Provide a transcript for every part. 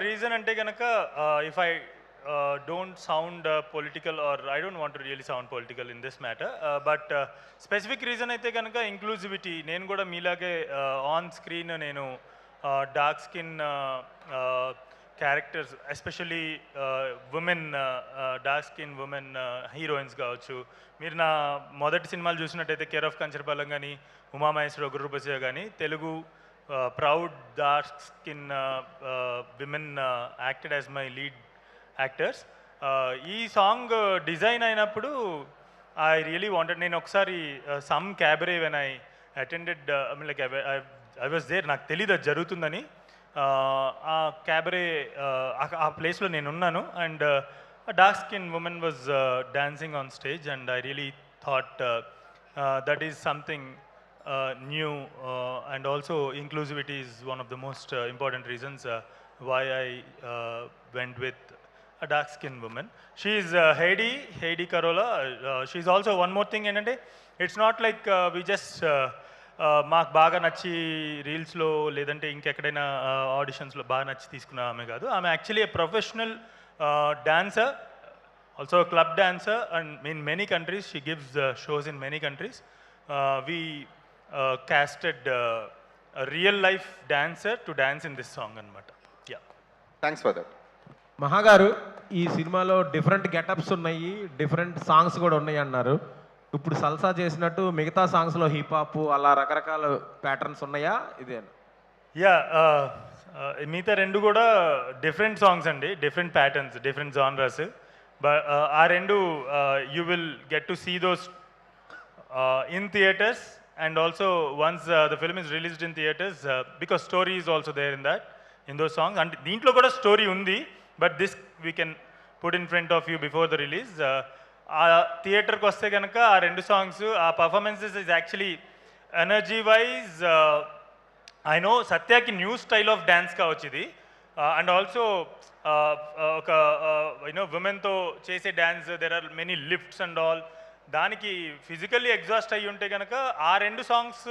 Reason అంటే కనుక if I don't sound political, or I don't want to really sound political in this matter, but specific reason అయితే కనుక inclusivity. నేను కూడా మీలాగే ఆన్ స్క్రీన్ నేను dark skin characters, especially women, dark skin women heroines కావచ్చు. మీరు నా మొదటి సినిమాలు చూసినట్టయితే కేర్ ఆఫ్ కంచరపాలెం కానీ, ఉమామహేశ్వర గుర్రూపసియ కానీ, Telugu proud dark skin women acted as my lead actors. ఈ సాంగ్ డిజైన్ అయినప్పుడు ఐ రియలీ వాంటెడ్, నేను ఒకసారి some cabaret when I attended, I mean like I was there, నాకు తెలీదు అది జరుగుతుందని. ఆ క్యాబరే ఆ ప్లేస్లో నేను ఉన్నాను, and dark skin women was dancing on stage, and I really thought that is something new, and also inclusivity is one of the most important reasons why I went with a dark skinned woman. She is Heidi Carola. She is also one more thing ఏంటంటే, it's not like we just మాకు బాగా నచ్చి రీల్స్లో లేదంటే ఇంకెక్కడైనా ఆడిషన్స్లో బాగా నచ్చి తీసుకున్న ఆమె కాదు. ఆమె actually a professional dancer, also club dancer, and in many countries she gives shows in many countries. We casted a real life dancer to dance in this song anamata. Yeah, thanks for that. మహాగారు, ఈ సినిమాలో different getups ఉన్నాయి, different songs కూడా ఉన్నాయి అన్నారు. ఇప్పుడు salsa చేసినట్టు మిగతా సాంగ్స్లో హిప్ హాప్ అలా రకరకాల ప్యాటర్న్స్ ఉన్నాయా? ఇదేనా? యా, మిగతా రెండు కూడా డిఫరెంట్ సాంగ్స్ అండి, different patterns, different genres. But ఆ రెండు you will get to see those in theaters, and also once the film is released in theaters, because story is also there in those songs, and deentlo kuda story undi, but this we can put in front of you before the release. ఆ theatre కి వస్తే కనుక ఆ రెండు songs, ఆ performances is actually energy wise, I know సత్యాకి new style of dance కావచ్చు ఇది, అండ్ ఆల్సో ఒక యూనో ఉమెన్తో చేసే dance, there are many lifts and all. దానికి ఫిజికల్లీ ఎగ్జాస్ట్ అయ్యి ఉంటే కనుక ఆ రెండు సాంగ్స్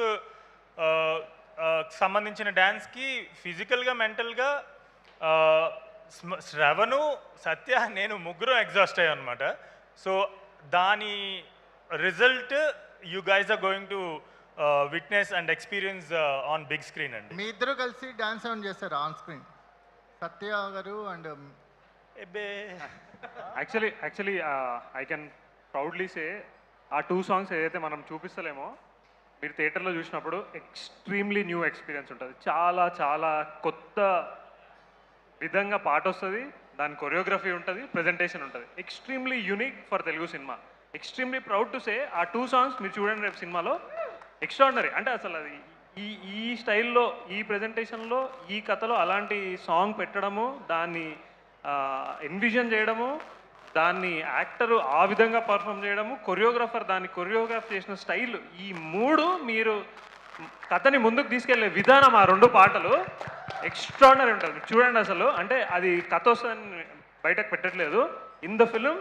సంబంధించిన డ్యాన్స్కి ఫిజికల్గా, మెంటల్గా శ్రవణు, సత్య, నేను ముగ్గురు ఎగ్జాస్ట్ అయ్యాం అనమాట. సో దాని result you guys are going to witness and experience on big screen అండి. మీ ఇద్దరు కలిసి డాన్స్ ఏమైనా చేస్తారు ఆన్ స్క్రీన్, సత్య గారు అండ్ ఎబ్బే? Actually I can proudly say, ఆ 2 సాంగ్స్ ఏదైతే మనం చూపిస్తలేమో మీరు థియేటర్లో చూసినప్పుడు ఎక్స్ట్రీమ్లీ న్యూ ఎక్స్పీరియన్స్ ఉంటుంది. చాలా చాలా కొత్త విధంగా పాట వస్తుంది, దాని కొరియోగ్రఫీ ఉంటుంది, ప్రజెంటేషన్ ఉంటుంది. Extremely unique for Telugu cinema. Extremely proud to say, ఆ 2 సాంగ్స్ మీరు చూడండి రేపు సినిమాలో, ఎక్స్ట్రాడినరీ. అంటే అసలు అది ఈ స్టైల్లో, ఈ ప్రజెంటేషన్లో, ఈ కథలో అలాంటి సాంగ్ పెట్టడము, దాన్ని ఎన్విజన్ చేయడము, దాన్ని యాక్టరు ఆ విధంగా పర్ఫామ్ చేయడము, కొరియోగ్రాఫర్ దాన్ని కొరియోగ్రాఫ్ చేసిన స్టైల్, ఈ 3 మీరు కథని ముందుకు తీసుకెళ్లే విధానం, ఆ 2 పాటలు ఎక్స్ట్రాడినరీ ఉంటుంది. చూడండి అసలు, అంటే అది కథ వస్తుందని బయటకు పెట్టట్లేదు. In the film